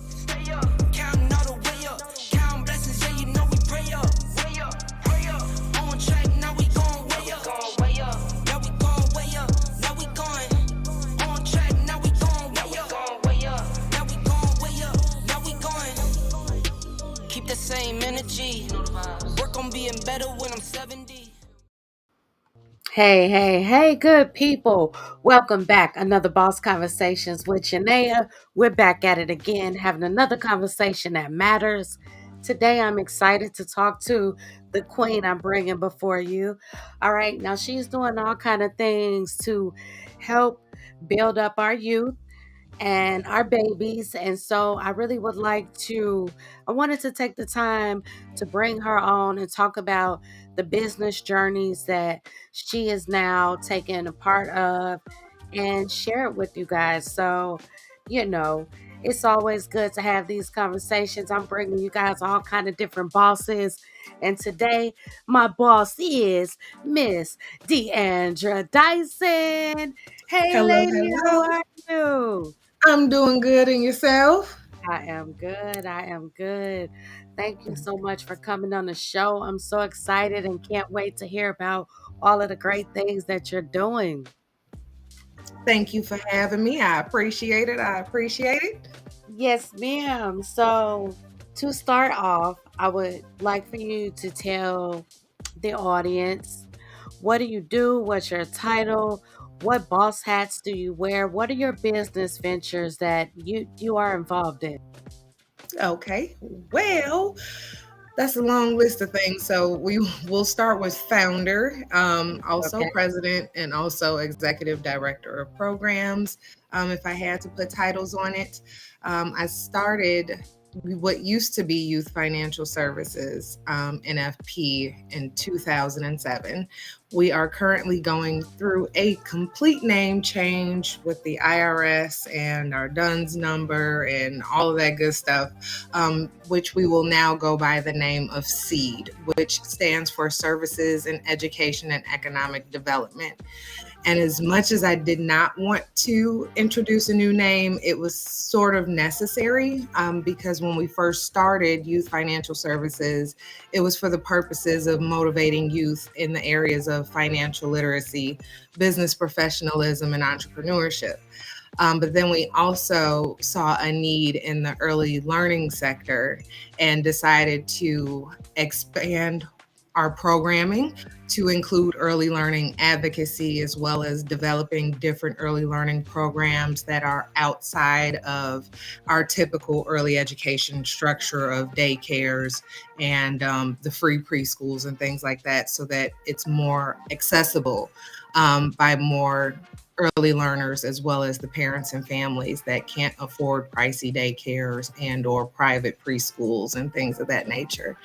Stay up, counting all the way up. Counting blessings, yeah, you know we pray up. Way up, pray up. On track, now we going way up. Way up. Now we going way up. Now we going on track, now we going way up. Way up. Now we going way up. Now we going. Keep the same energy. Work on being better when I'm 70. Hey, good people. Welcome back. Another Boss Conversations with Janeah. We're back at it again, having another conversation that matters. Today, I'm excited to talk to the queen I'm bringing before you. All right, now she's doing all kind of things to help build up our youth and our babies. And so I really would I wanted to take the time to bring her on and talk about the business journeys that she is now taking a part of and share it with you guys. So, you know, it's always good to have these conversations. I'm bringing you guys all kind of different bosses. And today, my boss is Miss DeAndra Dyson. Hey, Hello, lady, how hello. are you? I'm doing good, and yourself? I am good. I am good. Thank you so much for coming on the show. I'm so excited and can't wait to hear about all of the great things that you're doing. Thank you for having me. I appreciate it. Yes, ma'am. So, to start off, I would like for you to tell the audience, what do you do? What's your title? What boss hats do you wear? What are your business ventures that you are involved in? Okay. Well, that's a long list of things. So we will start with founder, also Okay. president, and also executive director of programs. If I had to put titles on it, I started what used to be Youth Financial Services, NFP, in 2007. We are currently going through a complete name change with the IRS and our DUNS number and all of that good stuff, which we will now go by the name of SEED, which stands for Services in Education and Economic Development. And as much as I did not want to introduce a new name, it was sort of necessary, because when we first started Youth Financial Services, it was for the purposes of motivating youth in the areas of financial literacy, business professionalism, and entrepreneurship. But then we also saw a need in the early learning sector and decided to expand our programming to include early learning advocacy, as well as developing different early learning programs that are outside of our typical early education structure of daycares and the free preschools and things like that, so that it's more accessible by more early learners, as well as the parents and families that can't afford pricey daycares and or private preschools and things of that nature.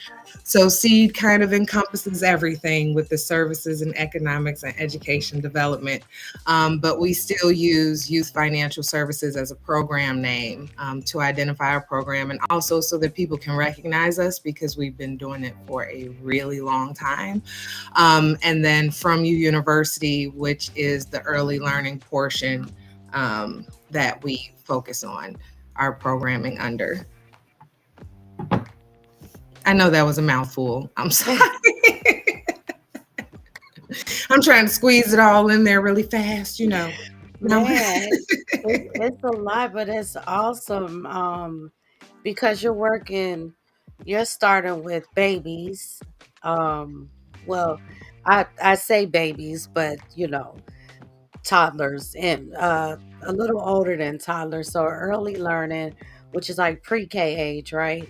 So SEED kind of encompasses everything with the services and economics and education development, but we still use Youth Financial Services as a program name, to identify our program, and also so that people can recognize us, because we've been doing it for a really long time. And then From You University, which is the early learning portion, that we focus on our programming under. I know that was a mouthful. I'm sorry. I'm trying to squeeze it all in there really fast, No. Man, it's a lot, but it's awesome. Because you're starting with babies. Um, well, I say babies, but toddlers and a little older than toddlers, so early learning, which is like pre-K age, right?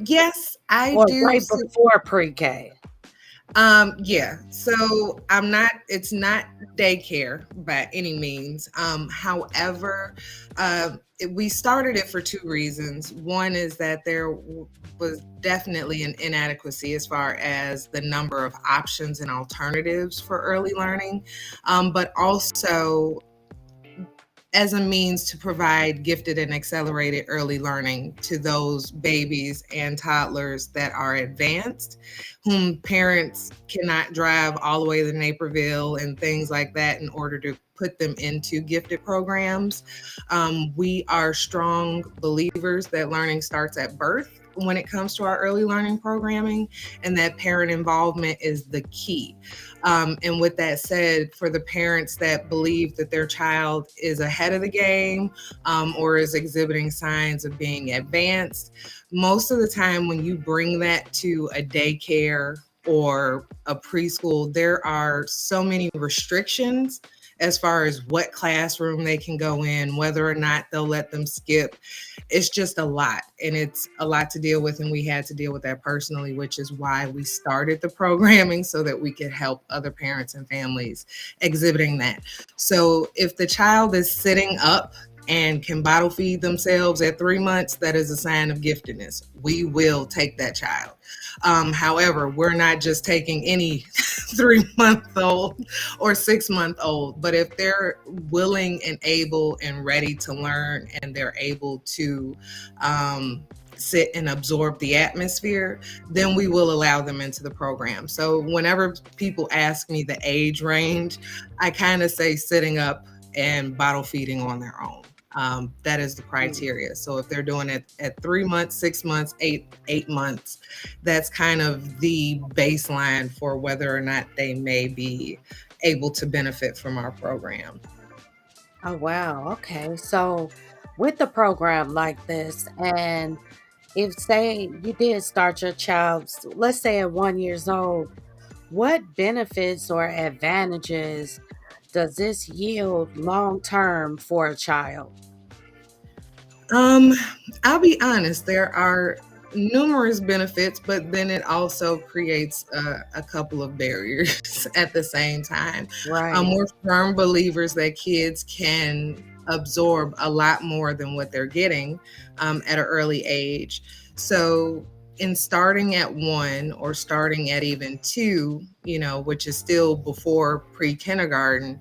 Yes, I Or do. right before pre-K. Yeah. So it's not daycare by any means. However, we started it for two reasons. One is that there was definitely an inadequacy as far as the number of options and alternatives for early learning, but also as a means to provide gifted and accelerated early learning to those babies and toddlers that are advanced, whom parents cannot drive all the way to Naperville and things like that in order to put them into gifted programs. We are strong believers that learning starts at birth when it comes to our early learning programming, and that parent involvement is the key. And with that said, for the parents that believe that their child is ahead of the game, or is exhibiting signs of being advanced, most of the time when you bring that to a daycare or a preschool, there are so many restrictions as far as what classroom they can go in, whether or not they'll let them skip. It's just a lot, and it's a lot to deal with, and we had to deal with that personally, which is why we started the programming, so that we could help other parents and families exhibiting that. So if the child is sitting up and can bottle feed themselves at 3 months, that is a sign of giftedness. We will take that child. However, we're not just taking any 3-month-old or 6-month-old, but if they're willing and able and ready to learn, and they're able to sit and absorb the atmosphere, then we will allow them into the program. So whenever people ask me the age range, I kind of say sitting up and bottle feeding on their own. That is the criteria. So if they're doing it at 3 months, 6 months, 8 months, that's kind of the baseline for whether or not they may be able to benefit from our program. Oh, wow. Okay. So, with a program like this, and if, say, you did start your child, let's say at 1 years old, what benefits or advantages does this yield long term for a child? Um, I'll be honest, there are numerous benefits, but then it also creates a couple of barriers at the same time. Right. We're firm believers that kids can absorb a lot more than what they're getting at an early age. So, in starting at 1 or starting at even 2, which is still before pre kindergarten,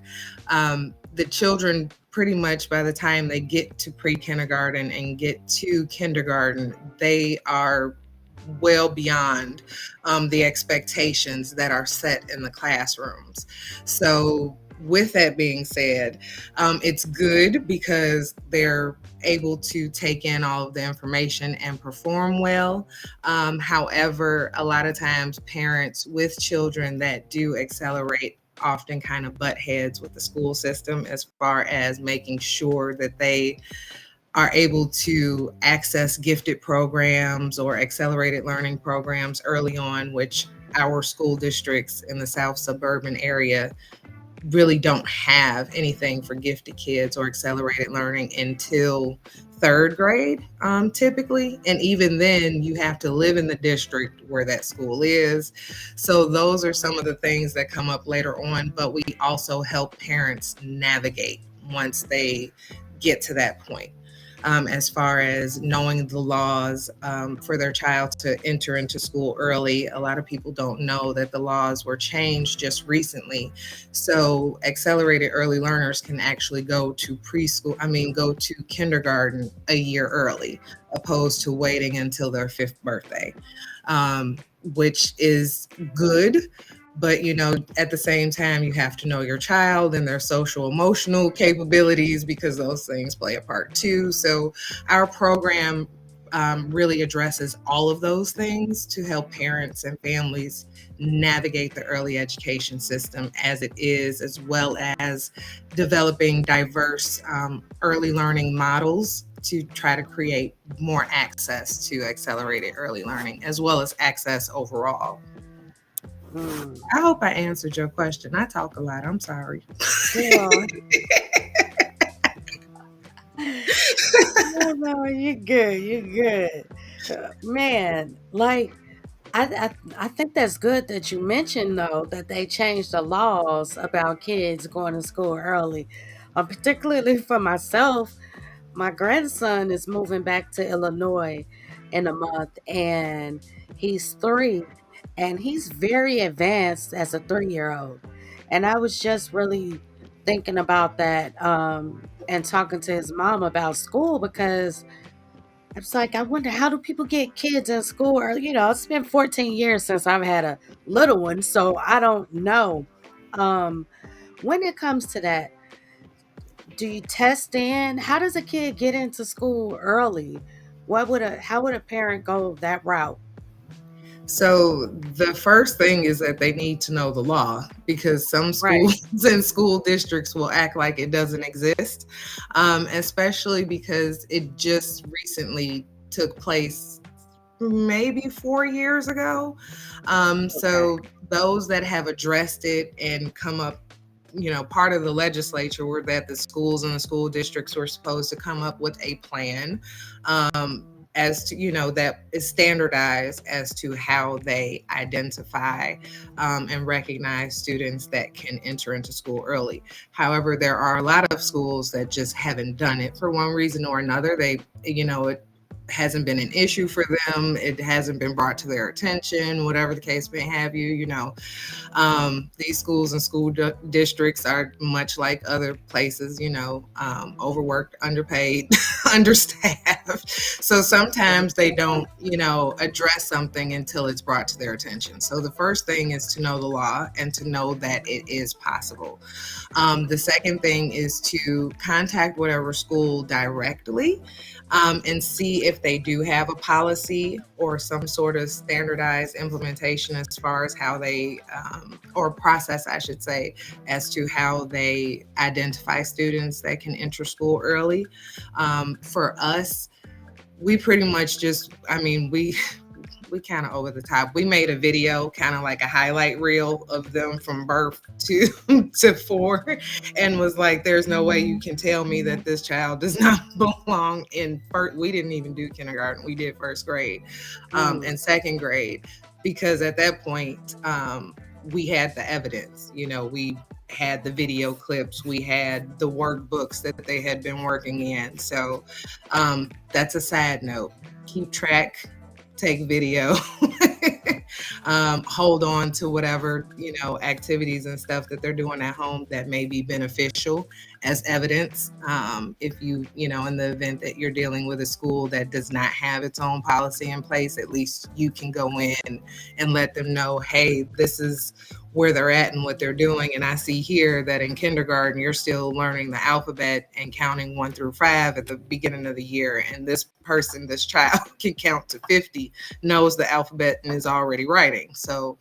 the children pretty much by the time they get to pre-kindergarten and get to kindergarten, they are well beyond the expectations that are set in the classrooms. So with that being said, it's good because they're able to take in all of the information and perform well. However, a lot of times parents with children that do accelerate often kind of butt heads with the school system as far as making sure that they are able to access gifted programs or accelerated learning programs early on, which our school districts in the South suburban area really don't have anything for gifted kids or accelerated learning until 3rd grade, typically. And even then, you have to live in the district where that school is. So, those are some of the things that come up later on. But we also help parents navigate once they get to that point. As far as knowing the laws for their child to enter into school early. A lot of people don't know that the laws were changed just recently. So accelerated early learners can actually go to go to kindergarten a year early, opposed to waiting until their 5th birthday, which is good. But at the same time, you have to know your child and their social emotional capabilities, because those things play a part too. So our program really addresses all of those things to help parents and families navigate the early education system as it is, as well as developing diverse early learning models to try to create more access to accelerated early learning, as well as access overall. Mm. I hope I answered your question. I talk a lot. I'm sorry. Well, no, you're good. You're good. Man, like, I think that's good that you mentioned, though, that they changed the laws about kids going to school early. Particularly for myself, my grandson is moving back to Illinois in a month, and he's 3, and he's very advanced as a 3-year-old. And I was just really thinking about that, and talking to his mom about school, because it's like, I wonder, how do people get kids in school? Or, it's been 14 years since I've had a little one, so I don't know. Um, when it comes to that, Do you test in? How does a kid get into school early? How would a parent go that route? So the first thing is that they need to know the law, because some Right. schools and school districts will act like it doesn't exist, especially because it just recently took place maybe 4 years ago. Okay. So those that have addressed it and come up, part of the legislature were that the schools and the school districts were supposed to come up with a plan, as to, that is standardized as to how they identify, and recognize students that can enter into school early. However, there are a lot of schools that just haven't done it for one reason or another. It hasn't been an issue for them. It hasn't been brought to their attention, whatever the case may have these schools and school districts are much like other places, overworked, underpaid, understaffed. So sometimes they don't, address something until it's brought to their attention. So the first thing is to know the law and to know that it is possible. The second thing is to contact whatever school directly, and see if they do have a policy or some sort of standardized implementation as far as how they, or process, I should say, as to how they identify students that can enter school early. For us, we pretty much just, we kind of over the top. We made a video, kind of like a highlight reel of them from birth to to 4, and was like, "There's no way you can tell me that this child does not belong in first." We didn't even do kindergarten; we did first grade, Mm, and second grade, because at that point, we had the evidence. We had the video clips, we had the workbooks that they had been working in. So that's a side note. Keep track, take video, hold on to whatever, activities and stuff that they're doing at home that may be beneficial as evidence. If in the event that you're dealing with a school that does not have its own policy in place, at least you can go in and let them know, hey, this is where they're at and what they're doing. And I see here that in kindergarten, you're still learning the alphabet and counting 1 through 5 at the beginning of the year. And this child can count to 50, knows the alphabet, and is already writing. So,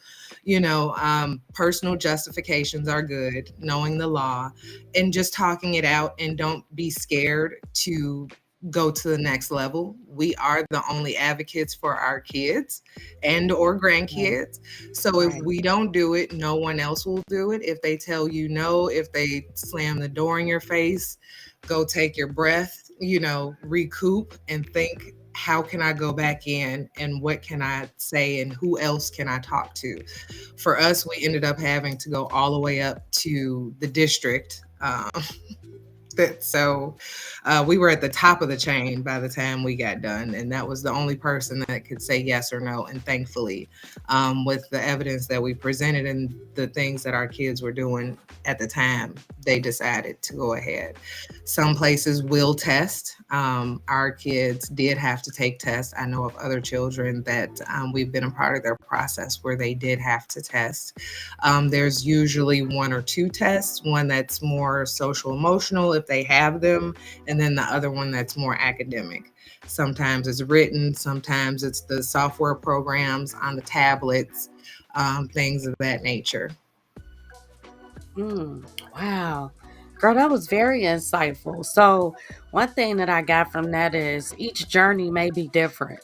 personal justifications are good, knowing the law, and just talking it out, and don't be scared to go to the next level. We are the only advocates for our kids and or right. grandkids. So if Right. we don't do it, no one else will do it. If they tell you no, if they slam the door in your face, go take your breath, recoup and think, how can I go back in and what can I say and who else can I talk to? For us, we ended up having to go all the way up to the district. So we were at the top of the chain by the time we got done, and that was the only person that could say yes or no. And thankfully, with the evidence that we presented and the things that our kids were doing at the time, they decided to go ahead. Some places will test. Our kids did have to take tests. I know of other children that, we've been a part of their process where they did have to test. There's usually 1 or 2 tests, one that's more social emotional if they have them, and then the other one that's more academic. Sometimes it's written, sometimes it's the software programs on the tablets, things of that nature. Mm, wow. Girl, that was very insightful. So, one thing that I got from that is each journey may be different,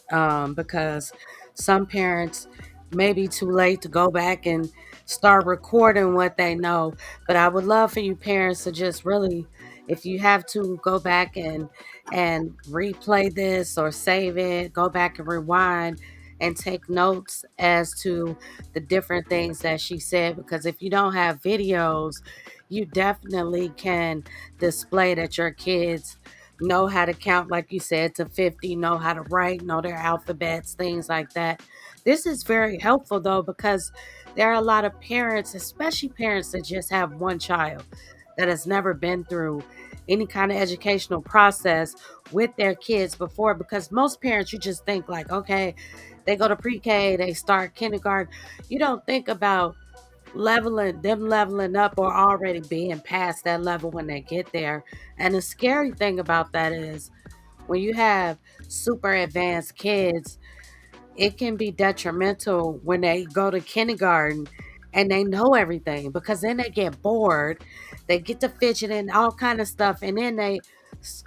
because some parents may be too late to go back and start recording what they know. But I would love for you parents to just really, if you have to, go back and replay this or save it, go back and rewind and take notes as to the different things that she said, because if you don't have videos, you definitely can display that your kids know how to count, like you said, to 50, know how to write, know their alphabets, things like that. This is very helpful though, because there are a lot of parents, especially parents that just have one child that has never been through any kind of educational process with their kids before. Because most parents, you just think like, okay, they go to pre-K, they start kindergarten. You don't think about leveling up or already being past that level when they get there. And the scary thing about that is when you have super advanced kids, it can be detrimental when they go to kindergarten and they know everything, because then they get bored, they get to fidgeting, all kind of stuff, and then they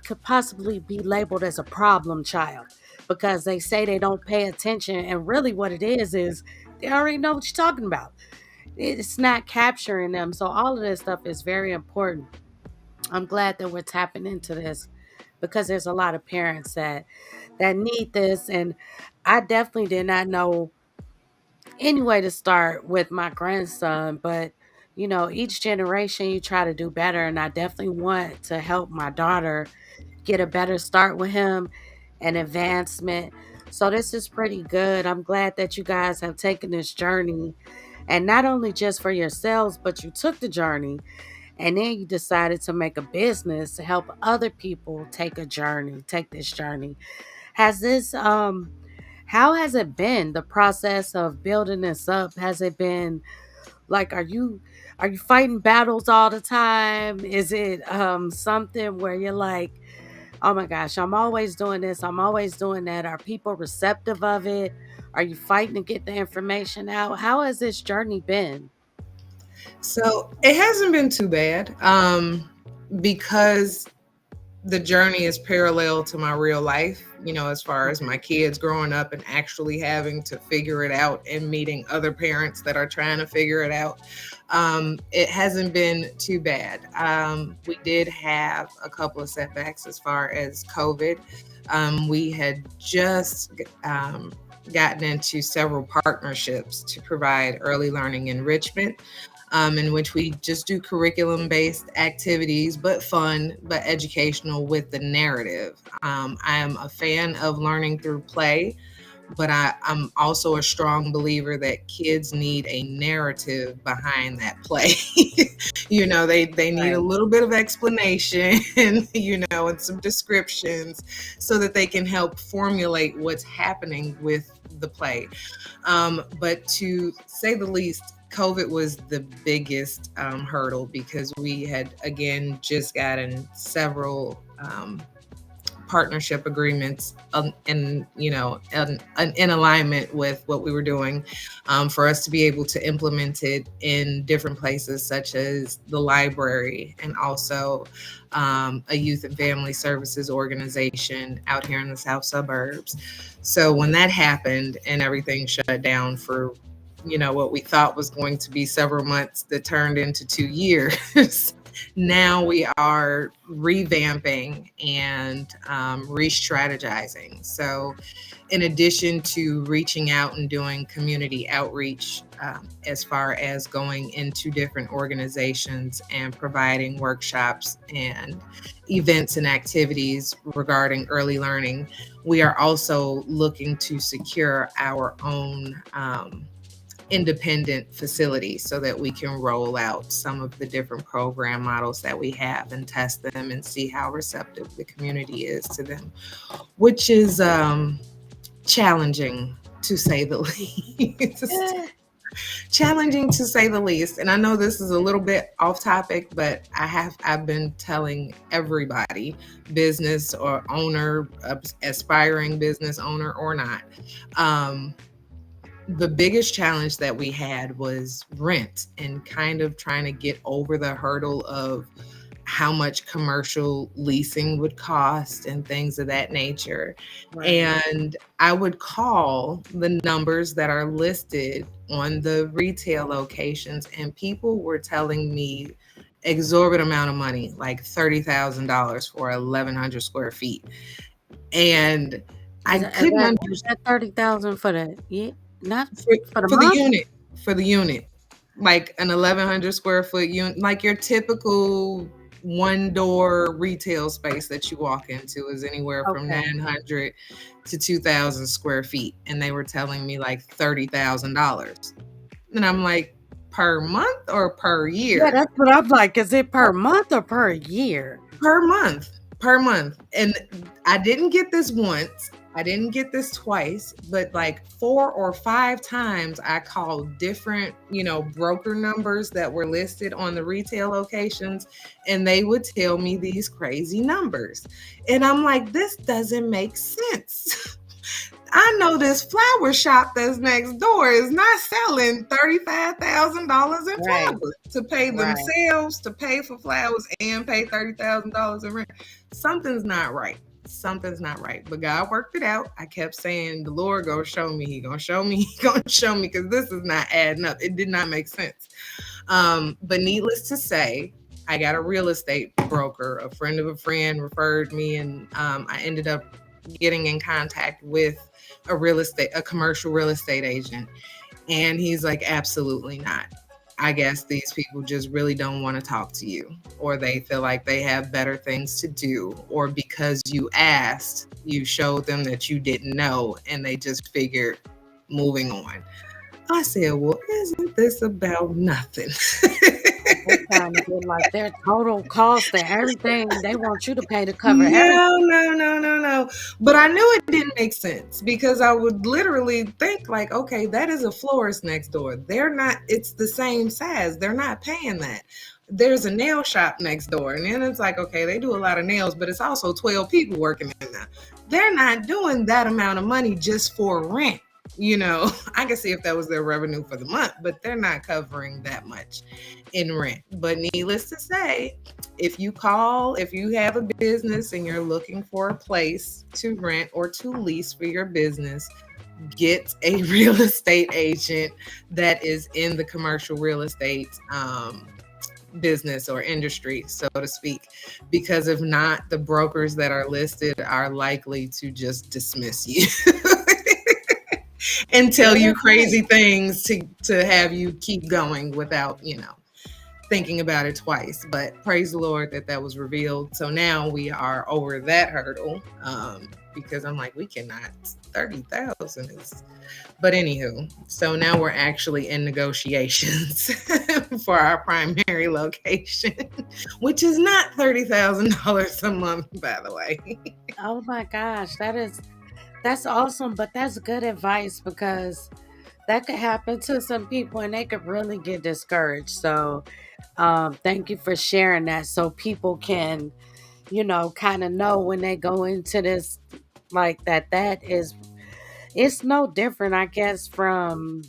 could possibly be labeled as a problem child because they say they don't pay attention, and really what it is they already know what you're talking about. It's not capturing them. So all of this stuff is very important. I'm glad that we're tapping into this because there's a lot of parents that need this, and I definitely did not know any way to start with my grandson. But each generation you try to do better, and I definitely want to help my daughter get a better start with him and advancement. So this is pretty good. I'm glad that you guys have taken this journey, and not only just for yourselves, but you took the journey and then you decided to make a business to help other people take this journey. Has this how has it been, the process of building this up? Has it been like, are you fighting battles all the time? Is it something where you're like, oh my gosh, I'm always doing this, I'm always doing that? Are people receptive of it? Are you fighting to get the information out? How has this journey been? So it hasn't been too bad, because the journey is parallel to my real life, as far as my kids growing up and actually having to figure it out and meeting other parents that are trying to figure it out. It hasn't been too bad. We did have a couple of setbacks as far as COVID. We had just gotten into several partnerships to provide early learning enrichment, in which we just do curriculum-based activities, but fun, but educational with the narrative. I am a fan of learning through play, but I'm also a strong believer that kids need a narrative behind that play. They need a Right. little bit of explanation, and some descriptions so that they can help formulate what's happening with the play. But to say the least, COVID was the biggest hurdle because we had, again, just gotten several partnership agreements in alignment with what we were doing, for us to be able to implement it in different places such as the library and also a youth and family services organization out here in the south suburbs. So when that happened and everything shut down for what we thought was going to be several months that turned into 2 years, now we are revamping and re-strategizing. So in addition to reaching out and doing community outreach, as far as going into different organizations and providing workshops and events and activities regarding early learning, we are also looking to secure our own independent facility so that we can roll out some of the different program models that we have and test them and see how receptive the community is to them, which is challenging to say the least. Challenging to say the least. And I know this is a little bit off topic, but I've been telling everybody, business or owner, aspiring business owner or not, the biggest challenge that we had was rent and kind of trying to get over the hurdle of how much commercial leasing would cost and things of that nature. Right. And I would call the numbers that are listed on the retail locations, and people were telling me exorbitant amount of money, like $30,000 for 1,100 square feet. And I couldn't Is that 30,000 for the year? Not for, for the for the month? unit, for the unit, like an 1,100 square foot unit, like your typical one door retail space that you walk into is anywhere from Okay. 900 to 2,000 square feet. And they were telling me like $30,000. And I'm like, per month or per Yeah, year? that's what I'm like. Is it per month or per year? Per month, per month. And I didn't get this once. I didn't get this twice, but like 4 or 5 times I called different, broker numbers that were listed on the retail locations, and they would tell me these crazy numbers. And I'm like, this doesn't make sense. I know this flower shop that's next door is not selling $35,000 in Right. flowers to pay Right. themselves, to pay for flowers, and pay $30,000 in rent. Something's not right. Something's not right. But God worked it out. I kept saying, the Lord gonna show me. He gonna show me. He gonna show me, because this is not adding up. It did not make sense. But needless to say, I got a real estate broker. A friend of a friend referred me, and I ended up getting in contact with a commercial real estate agent. And he's like, absolutely not. I guess these people just really don't want to talk to you, or they feel like they have better things to do, or because you asked, you showed them that you didn't know, and they just figured moving on. I said, well, isn't this about nothing? They're trying to get like their total cost and everything. They want you to pay to cover everything. No. But I knew it didn't make sense, because I would literally think like, okay, that is a florist next door. It's the same size. They're not paying that. There's a nail shop next door. And then it's like, okay, they do a lot of nails, but it's also 12 people working in there. They're not doing that amount of money just for rent. I can see if that was their revenue for the month, but they're not covering that much in rent. But needless to say, if you have a business and you're looking for a place to rent or to lease for your business, get a real estate agent that is in the commercial real estate business or industry, so to speak, because if not, the brokers that are listed are likely to just dismiss you. And tell you crazy things to have you keep going without, thinking about it twice. But praise the Lord that was revealed. So now we are over that hurdle, because I'm like, we cannot, 30,000 is, but anywho, so now we're actually in negotiations for our primary location, which is not $30,000 a month, by the way. Oh my gosh, that's awesome, but that's good advice, because that could happen to some people and they could really get discouraged. So thank you for sharing that, so people can, kind of know when they go into this, like that it's no different, I guess, from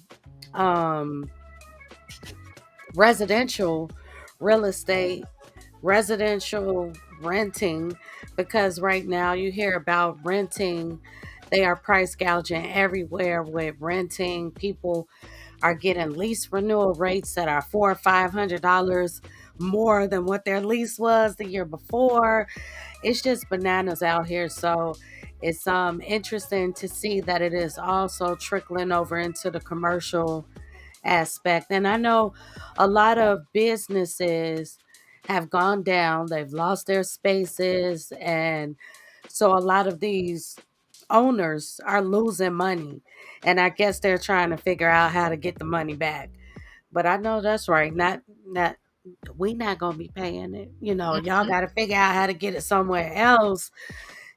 residential real estate, residential renting, because right now you hear about renting. They are price gouging everywhere with renting. People are getting lease renewal rates that are $400 or $500 more than what their lease was the year before. It's just bananas out here. So it's interesting to see that it is also trickling over into the commercial aspect. And I know a lot of businesses have gone down, they've lost their spaces, and so a lot of these owners are losing money. And I guess they're trying to figure out how to get the money back. But I know that's right. Not we not gonna be paying it. Y'all gotta figure out how to get it somewhere else.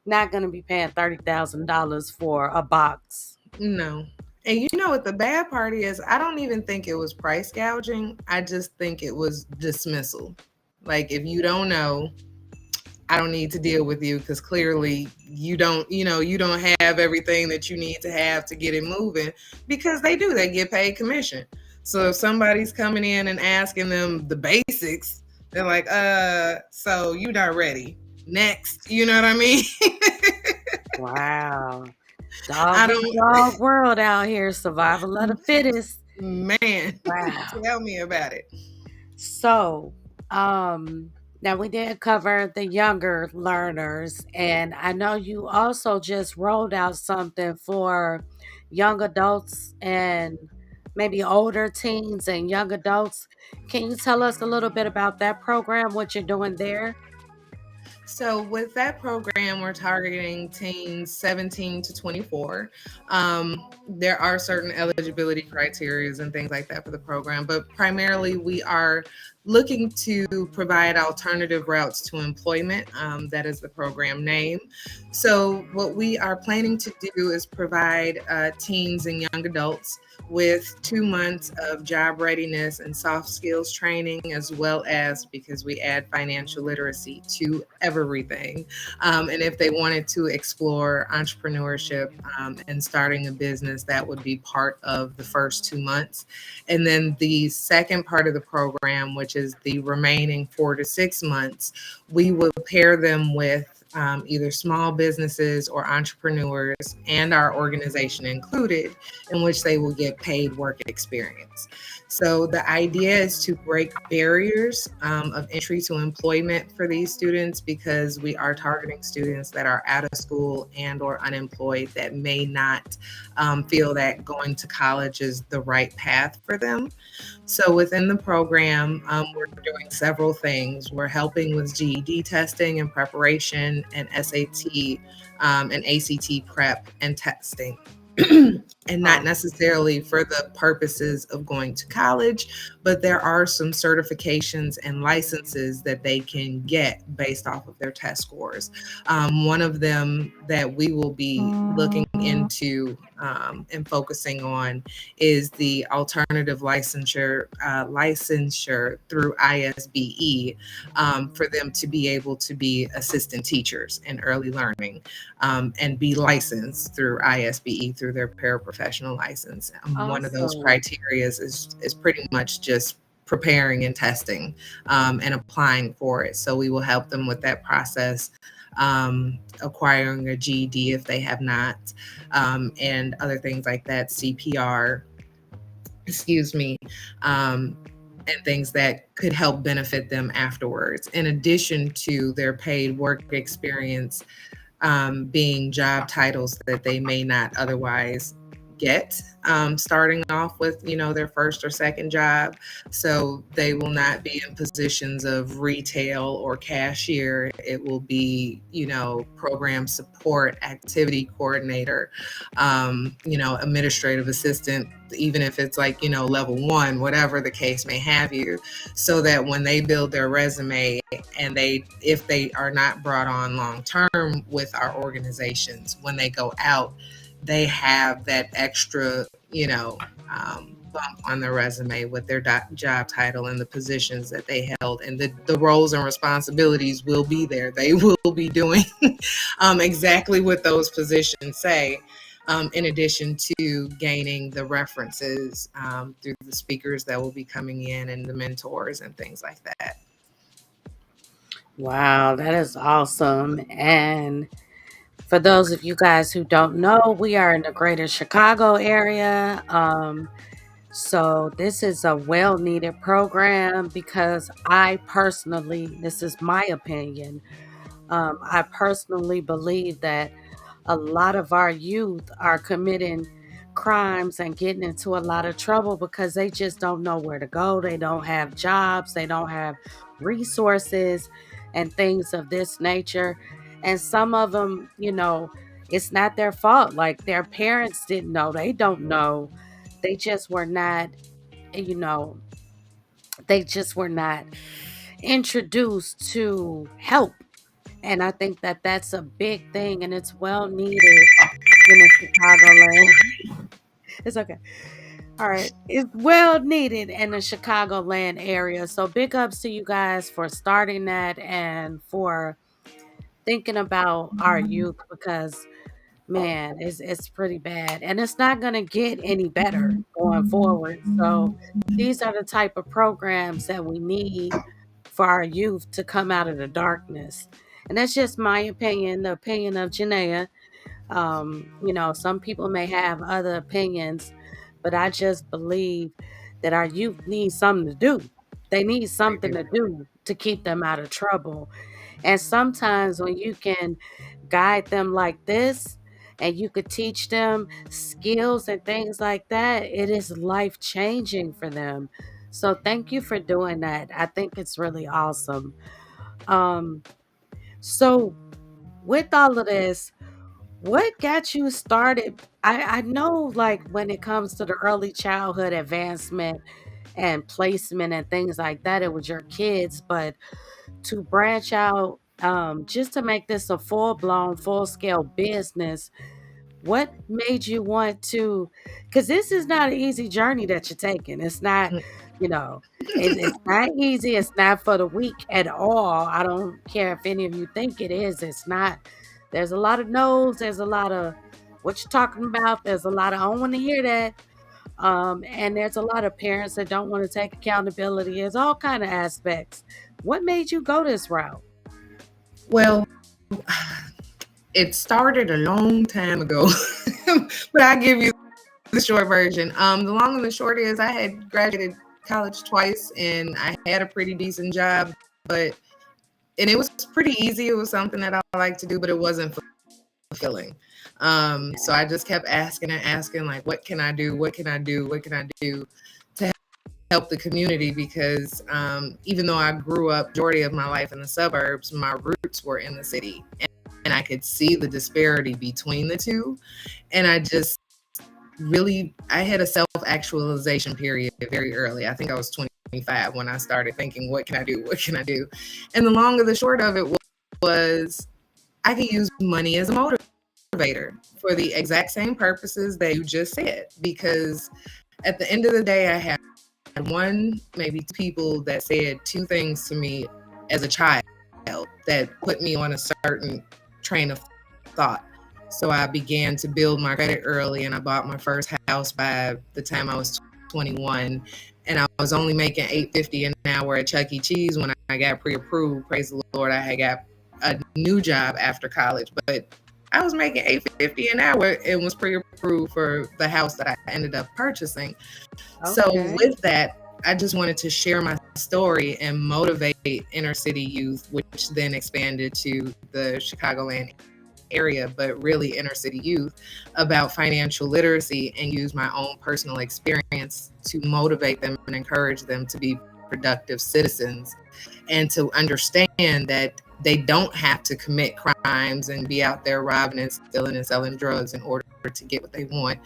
Not gonna be paying $30,000 for a box. No. And you know what the bad part is? I don't even think it was price gouging. I just think it was dismissal. Like, if you don't know, I don't need to deal with you, because clearly you don't have everything that you need to have to get it moving, because they get paid commission. So if somebody's coming in and asking them the basics, they're like, so you're not ready. Next. You know what I mean? Wow. Dog world out here, survival of the fittest. Man, wow. Tell me about it. So, now we did cover the younger learners, and I know you also just rolled out something for young adults and maybe older teens and young adults. Can you tell us a little bit about that program, what you're doing there? So with that program, we're targeting teens 17 to 24. There are certain eligibility criteria and things like that for the program, but primarily we are looking to provide alternative routes to employment. That is the program name. So, what we are planning to do is provide teens and young adults with 2 months of job readiness and soft skills training, as well as, because we add financial literacy to everything. And if they wanted to explore entrepreneurship and starting a business, that would be part of the first 2 months. And then the second part of the program, which is the remaining 4 to 6 months, we will pair them with either small businesses or entrepreneurs and our organization included, in which they will get paid work experience. So the idea is to break barriers of entry to employment for these students, because we are targeting students that are out of school and or unemployed that may not feel that going to college is the right path for them. So within the program, we're doing several things. We're helping with GED testing and preparation, and SAT and ACT prep and testing. And not necessarily for the purposes of going to college, but there are some certifications and licenses that they can get based off of their test scores. One of them that we will be looking into and focusing on is the alternative licensure through ISBE, for them to be able to be assistant teachers in early learning, and be licensed through ISBE through their paraprofessional license. One of those Awesome. criteria is pretty much just preparing and testing and applying for it. So we will help them with that process, acquiring a GED if they have not, and other things like that, CPR, excuse me, and things that could help benefit them afterwards, in addition to their paid work experience being job titles that they may not otherwise get, starting off with, their first or second job. So they will not be in positions of retail or cashier. It will be, program support, activity coordinator, administrative assistant, even if it's like, level one, whatever the case may have you, so that when they build their resume, and if they are not brought on long term with our organizations, when they go out, they have that extra, bump on their resume with their job title and the positions that they held, and the roles and responsibilities will be there. They will be doing exactly what those positions say. In addition to gaining the references through the speakers that will be coming in and the mentors and things like that. Wow, that is awesome. And for those of you guys who don't know, we are in the greater Chicago area. So this is a well needed program because this is my opinion. I personally believe that a lot of our youth are committing crimes and getting into a lot of trouble because they just don't know where to go. They don't have jobs, they don't have resources and things of this nature. And some of them, it's not their fault. Like their parents didn't know, they don't know. They just were not, you know, they just were not introduced to help. And I think that that's a big thing and it's well needed in the Chicagoland. It's okay. All right. It's well needed in the Chicagoland area. So big ups to you guys for starting that and for thinking about our youth because man, it's pretty bad. And it's not gonna get any better going forward. So these are the type of programs that we need for our youth to come out of the darkness. And that's just my opinion, the opinion of Janeah. Some people may have other opinions, but I just believe that our youth need something to do. They need They something do. to do to keep them out of trouble. And sometimes when you can guide them like this and you could teach them skills and things like that, it is life changing for them. So thank you for doing that. I think it's really awesome. Um, so with all of this, what got you started? I know like when it comes to the early childhood advancement, and placement and things like that. It was your kids, but to branch out, just to make this a full blown, full scale business, what made you want to? Because this is not an easy journey that you're taking. It's not, you know, it's not easy. It's not for the weak at all. I don't care if any of you think it is. It's not. There's a lot of no's. There's a lot of what you're talking about. There's a lot of I don't want to hear that. And there's a lot of parents that don't want to take accountability. There's all kind of aspects. What made you go this route? Well, it started a long time ago, but I give you the short version. The long and the short is I had graduated college twice and I had a pretty decent job, and it was pretty easy. It was something that I like to do, but it wasn't fulfilling. So I just kept asking and asking, like, what can I do? What can I do? What can I do to help the community? Because even though I grew up majority of my life in the suburbs, my roots were in the city, and I could see the disparity between the two. And I just I had a self-actualization period very early. I think I was 25 when I started thinking, what can I do? What can I do? And the long and the short of it was I could use money as a motivator for the exact same purposes that you just said. Because at the end of the day, I had one, maybe two people that said two things to me as a child that put me on a certain train of thought. So I began to build my credit early, and I bought my first house by the time I was 21. And I was only making $8.50 an hour at Chuck E. Cheese when I got pre-approved. Praise the Lord, I had got a new job after college, but I was making $8.50 an hour and was pre-approved for the house that I ended up purchasing. Okay. So with that, I just wanted to share my story and motivate inner city youth, which then expanded to the Chicagoland area, but really inner city youth, about financial literacy, and use my own personal experience to motivate them and encourage them to be productive citizens, and to understand that they don't have to commit crimes and be out there robbing and stealing and selling drugs in order to get what they want.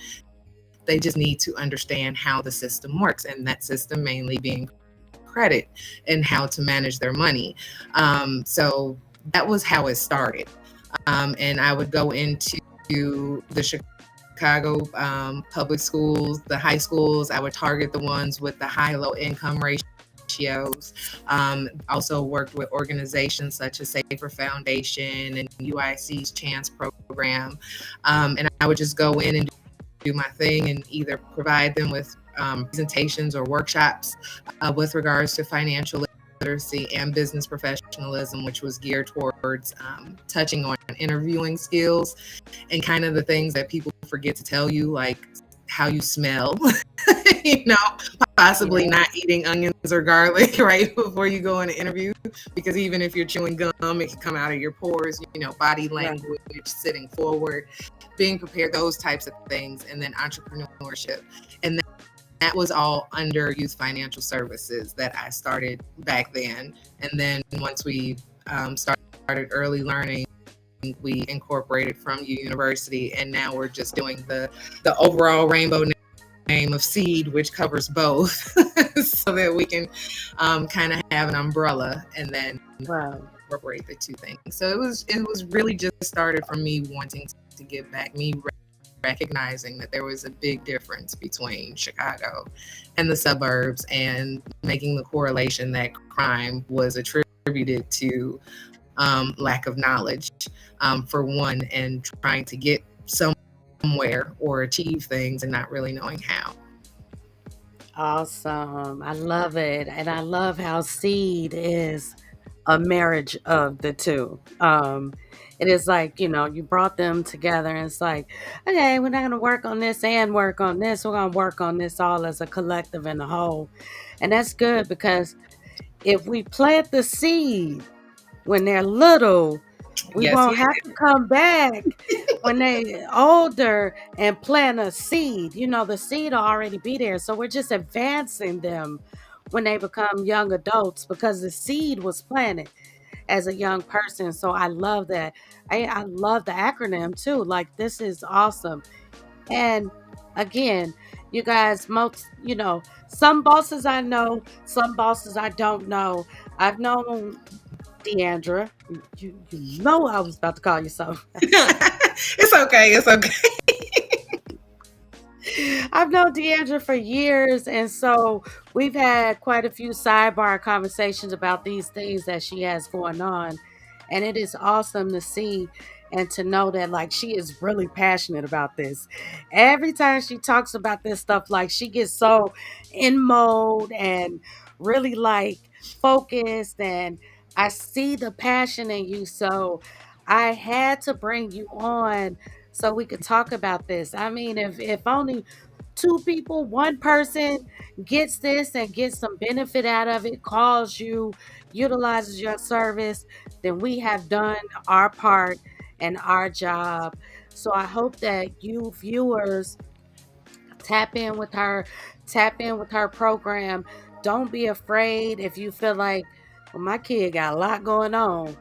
They just need to understand how the system works, and that system mainly being credit, and how to manage their money. So that was how it started. And I would go into the Chicago public schools, the high schools. I would target the ones with the high-low income ratios. Also worked with organizations such as Safer Foundation and UIC's Chance program. And I would just go in and do my thing and either provide them with presentations or workshops with regards to financial literacy and business professionalism, which was geared towards touching on interviewing skills and kind of the things that people forget to tell you, like how you smell, possibly not eating onions or garlic right before you go in an interview, because even if you're chewing gum, it can come out of your pores, body language, sitting forward, being prepared, those types of things. And then entrepreneurship. And that was all under Youth Financial Services that I started back then. And then once we started early learning, we incorporated from university, and now we're just doing the overall rainbow name of SEED, which covers both, so that we can kind of have an umbrella and then incorporate the two things. So it was really just started from me wanting to give back, me recognizing that there was a big difference between Chicago and the suburbs, and making the correlation that crime was attributed to lack of knowledge, for one, and trying to get somewhere or achieve things and not really knowing how. Awesome. I love it. And I love how SEED is a marriage of the two. It is like, you brought them together, and it's like, okay, we're not going to work on this and work on this. We're going to work on this all as a collective and a whole. And that's good, because if we plant the seed when they're little, we won't have to come back when they're older and plant a seed. The seed will already be there. So we're just advancing them when they become young adults, because the seed was planted as a young person. So I love that. I love the acronym too. Like, this is awesome. And again, you guys, some bosses I know, some bosses I don't know. I've known DeAndra. You know I was about to call you so. It's okay. It's okay. I've known DeAndra for years, and so we've had quite a few sidebar conversations about these things that she has going on. And it is awesome to see and to know that like she is really passionate about this. Every time she talks about this stuff, like she gets so in mode and really like focused, and I see the passion in you. So I had to bring you on so we could talk about this. I mean, if only two people, one person gets this and gets some benefit out of it, calls you, utilizes your service, then we have done our part and our job. So I hope that you viewers tap in with her, tap in with her program. Don't be afraid if you feel like, well, my kid got a lot going on.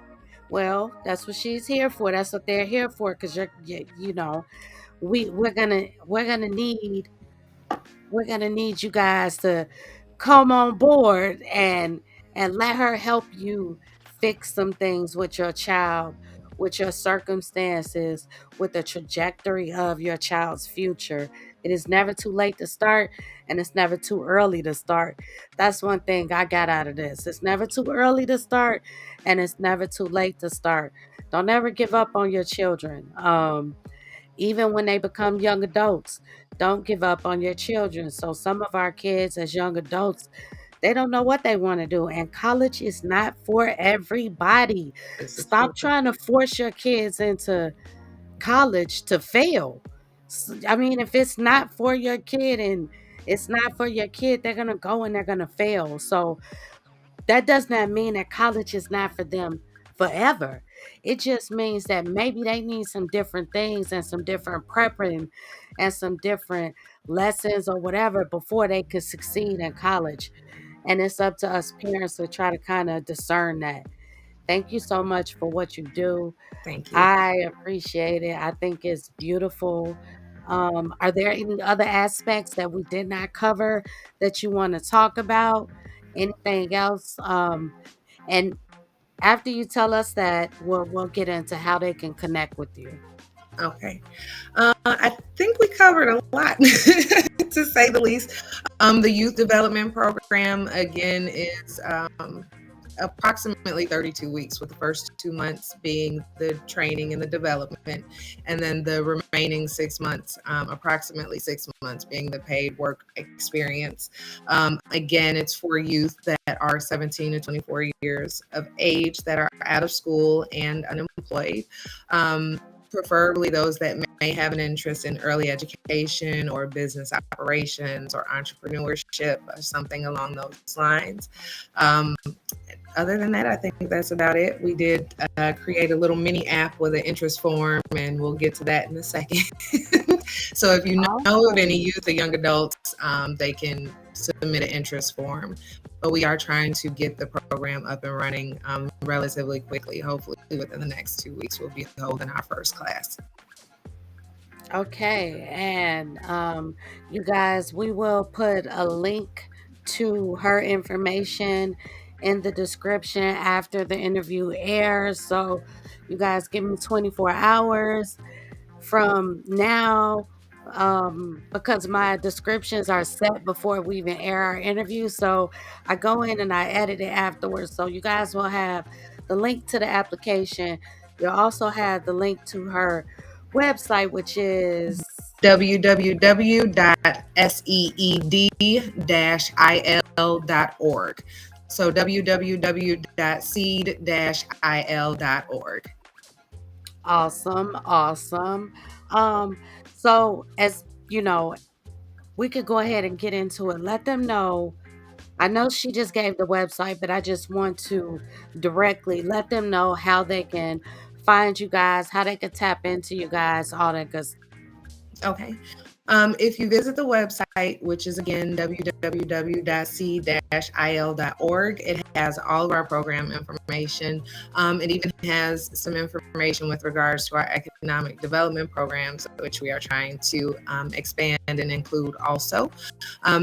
Well, that's what she's here for. That's what they're here for. Because we're gonna need you guys to come on board and let her help you fix some things with your child, with your circumstances, with the trajectory of your child's future. It is never too late to start, and it's never too early to start. That's one thing I got out of this. It's never too early to start, and it's never too late to start. Don't ever give up on your children. Even when they become young adults, don't give up on your children. So some of our kids as young adults, they don't know what they want to do, and college is not for everybody. This is true. Stop trying to force your kids into college to fail. I mean, if it's not for your kid and it's not for your kid, they're going to go and they're going to fail. So that does not mean that college is not for them forever. It just means that maybe they need some different things and some different prepping and some different lessons or whatever before they could succeed in college. And it's up to us parents to try to kind of discern that. Thank you so much for what you do. Thank you. I appreciate it. I think it's beautiful. Are there any other aspects that we did not cover that you want to talk about? Anything else? And after you tell us that, we'll get into how they can connect with you. Okay. I think we covered a lot, to say the least. The youth development program, again, is approximately 32 weeks, with the first 2 months being the training and the development, and then the remaining 6 months, approximately 6 months, being the paid work experience. Again, it's for youth that are 17 to 24 years of age that are out of school and unemployed. Preferably those that may have an interest in early education or business operations or entrepreneurship or something along those lines. Other than that, I think that's about it. We did create a little mini app with an interest form, and we'll get to that in a second. So if you know of any youth or young adults, they can submit an interest form. But we are trying to get the program up and running relatively quickly. Hopefully within the next 2 weeks, we'll be holding our first class. Okay, and you guys, we will put a link to her information in the description after the interview airs. So you guys give me 24 hours from now, because my descriptions are set before we even air our interview. So I go in and I edit it afterwards. So you guys will have the link to the application. You'll also have the link to her website, which is www.seed-il.org. So www.seed-il.org. awesome. Awesome. So as you know, we could go ahead and get into it. Let them know. I know she just gave the website, but I just want to directly let them know how they can find you guys, how they can tap into you guys, all that good stuff. Okay. If you visit the website, which is again www.c-il.org, it has all of our program information. It even has some information with regards to our economic development programs, which we are trying to expand and include also.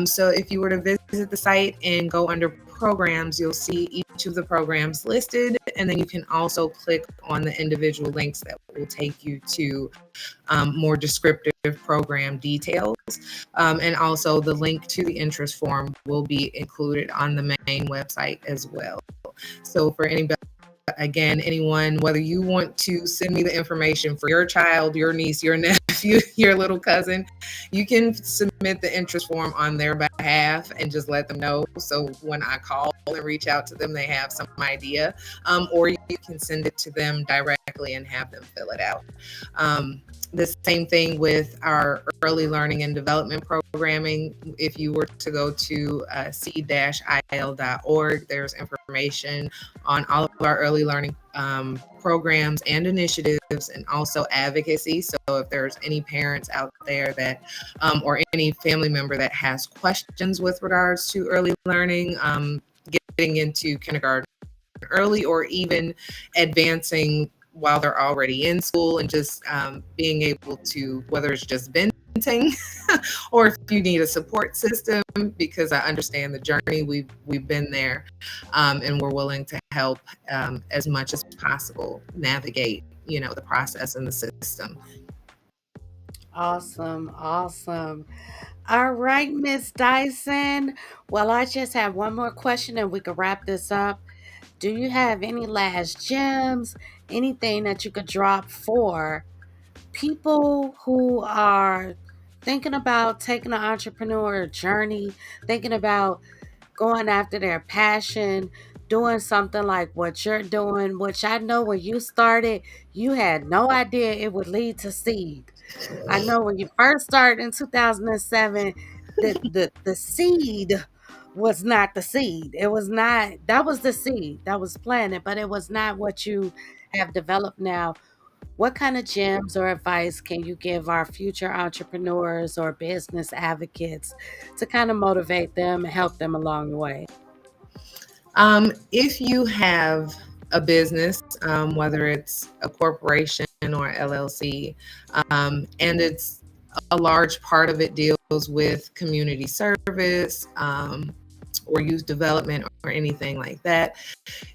So if you were to visit the site and go under programs, you'll see each of the programs listed, and then you can also click on the individual links that will take you to more descriptive program details. And also the link to the interest form will be included on the main website as well. So for anybody, again, anyone, whether you want to send me the information for your child, your niece, your nephew, your little cousin, you can submit the interest form on their behalf and just let them know. So when I call and reach out to them, they have some idea. Or you can send it to them directly and have them fill it out. The same thing with our early learning and development programming. If you were to go to c-il.org, there's information on all of our early learning programs and initiatives, and also advocacy. So if there's any parents out there that, or any family member that has questions with regards to early learning, getting into kindergarten early, or even advancing while they're already in school, and just being able to, whether it's just venting or if you need a support system, because I understand the journey, we've been there, and we're willing to help as much as possible navigate, the process and the system. Awesome, awesome. All right, Miss Dyson. Well, I just have one more question and we can wrap this up. Do you have any last gems, anything that you could drop for people who are thinking about taking an entrepreneur journey, thinking about going after their passion, doing something like what you're doing, which I know when you started, you had no idea it would lead to seed. I know when you first started in 2007, the seed was not the seed. It was not, that was the seed that was planted, but it was not what you have developed now. What kind of gems or advice can you give our future entrepreneurs or business advocates to kind of motivate them and help them along the way? If you have a business, whether it's a corporation or LLC, and it's a large part of it deals with community service, or youth development or anything like that,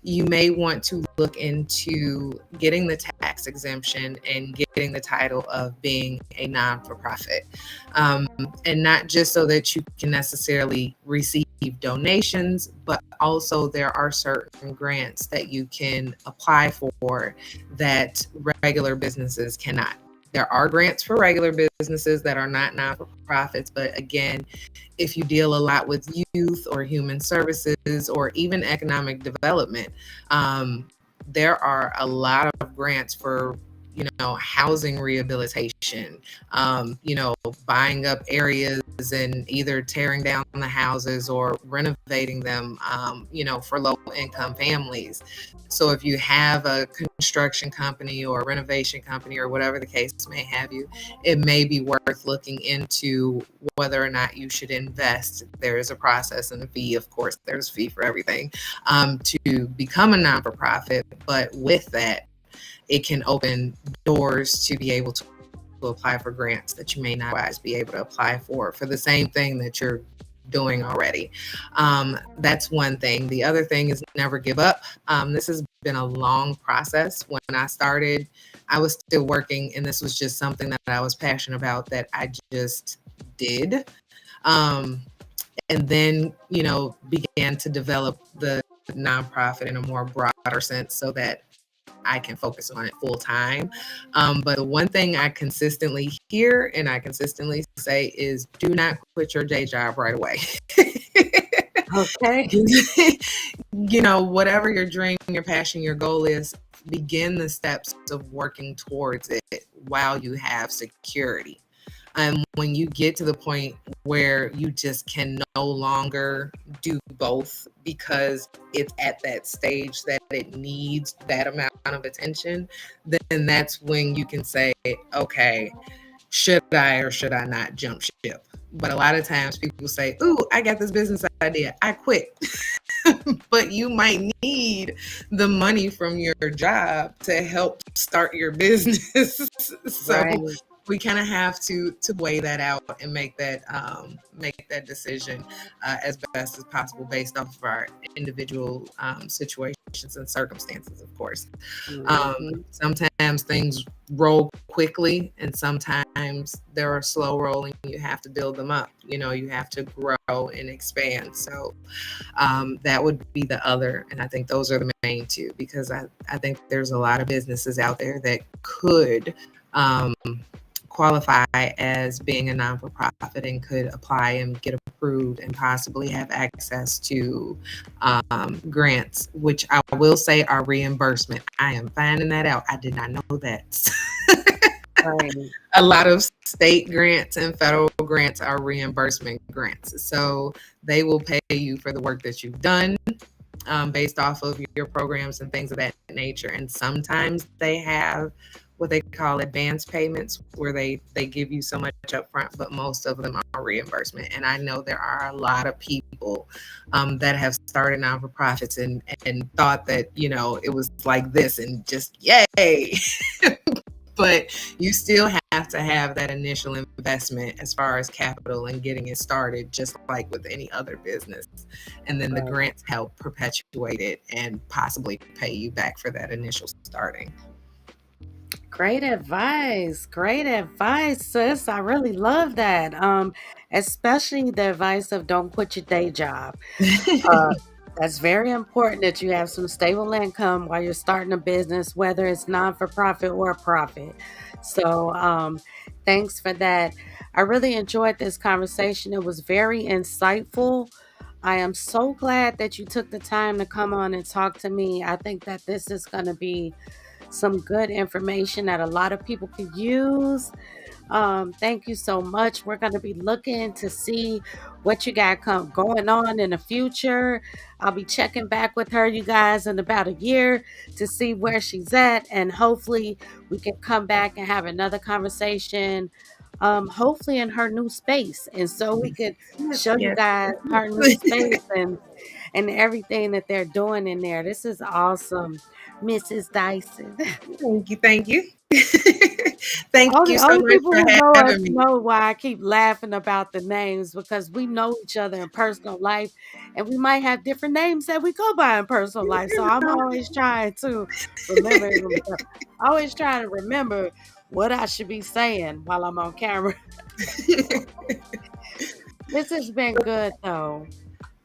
you may want to look into getting the tax exemption and getting the title of being a non-for-profit. And not just so that you can necessarily receive donations, but also there are certain grants that you can apply for that regular businesses cannot. There are grants for regular businesses that are not non-for-profits, but again, if you deal a lot with youth or human services or even economic development, there are a lot of grants for, housing rehabilitation, buying up areas and either tearing down the houses or renovating them, for low income families. So if you have a construction company or a renovation company or whatever the case may have you, it may be worth looking into whether or not you should invest. There is a process and a fee. Of course, there's a fee for everything, to become a non-for-profit. But with that, it can open doors to be able to apply for grants that you may not otherwise be able to apply for the same thing that you're doing already. That's one thing. The other thing is never give up. This has been a long process. When I started, I was still working, and this was just something that I was passionate about that I just did. And then, began to develop the nonprofit in a more broader sense so that I can focus on it full time. But the one thing I consistently hear and I consistently say is do not quit your day job right away. Okay. Whatever your dream, your passion, your goal is, begin the steps of working towards it while you have security. When you get to the point where you just can no longer do both because it's at that stage that it needs that amount of attention, then that's when you can say, okay, should I or should I not jump ship? But a lot of times people say, "Ooh, I got this business idea. I quit." But you might need the money from your job to help start your business. So Right. we kind of have to weigh that out and make that decision as best as possible based off of our individual situations and circumstances, of course. Mhm. Sometimes things roll quickly, and sometimes they're slow rolling. You have to build them up. You have to grow and expand. So that would be the other. And I think those are the main two, because I think there's a lot of businesses out there that could qualify as being a non-for-profit and could apply and get approved and possibly have access to grants, which I will say are reimbursement. I am finding that out. I did not know that. Right. A lot of state grants and federal grants are reimbursement grants. So they will pay you for the work that you've done based off of your programs and things of that nature. And sometimes they have what they call advance payments, where they give you so much up front, but most of them are reimbursement. And I know there are a lot of people that have started non-for-profits and thought that, it was like this and just yay. But you still have to have that initial investment as far as capital and getting it started, just like with any other business. And then the Right. grants help perpetuate it and possibly pay you back for that initial starting. Great advice. Great advice, sis. I really love that. Especially the advice of don't quit your day job. Uh, that's very important that you have some stable income while you're starting a business, whether it's non for profit or profit. So, thanks for that. I really enjoyed this conversation. It was very insightful. I am so glad that you took the time to come on and talk to me. I think that this is going to be some good information that a lot of people could use. Thank you so much. We're going to be looking to see what you got going on in the future. I'll be checking back with her, you guys, in about a year to see where she's at, and hopefully we can come back and have another conversation. Hopefully in her new space, and so we could Yes, show you yes. guys her new space and everything that they're doing in there. This is awesome, Mrs. Dyson. Thank you. Thank you. Thank you so Only much people for who know us having me. know why I keep laughing about the names, because we know each other in personal life, and we might have different names that we go by in personal life. So I'm always trying to remember always trying to remember what I should be saying while I'm on camera. This has been good though.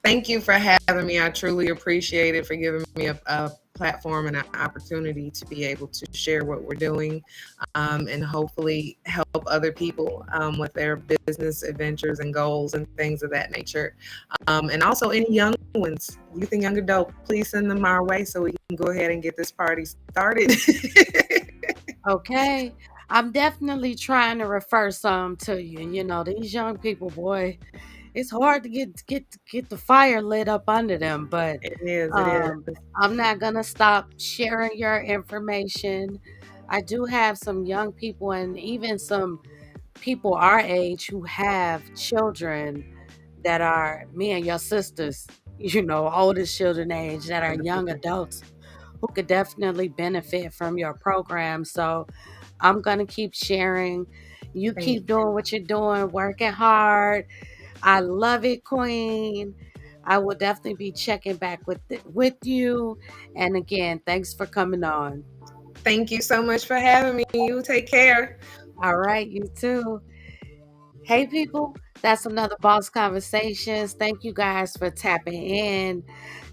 Thank you for having me. I truly appreciate it, for giving me a platform and an opportunity to be able to share what we're doing, and hopefully help other people with their business adventures and goals and things of that nature. And also any young ones, youth and young adult, please send them our way so we can go ahead and get this party started. Okay. I'm definitely trying to refer some to you. You know, these young people, boy, it's hard to get the fire lit up under them, but It is, it um, is. I'm not gonna stop sharing your information. I do have some young people and even some people our age who have children that are me and your sisters, oldest children age, that are young Wonderful. adults who could definitely benefit from your program. So I'm gonna keep sharing. You Thank keep you. doing what you're doing, working hard. I love it, Queen. I will definitely be checking back with you. And again, thanks for coming on. Thank you so much for having me. You take care. All right, you too. Hey, people, that's another Boss Conversations. Thank you guys for tapping in.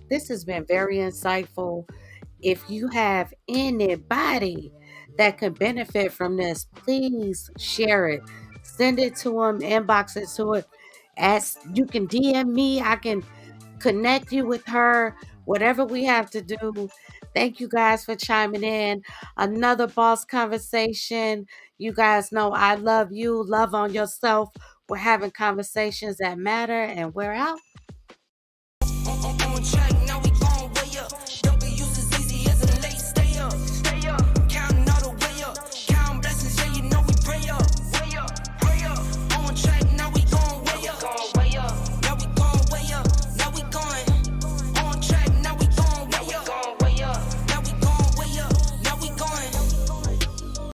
This has been very insightful. If you have anybody that could benefit from this, please share it. Send it to them, inbox it to it. As you can DM me, I can connect you with her, whatever we have to do. Thank you guys for chiming in. Another boss conversation. You guys know I love you. Love on yourself. We're having conversations that matter, and we're out. On track,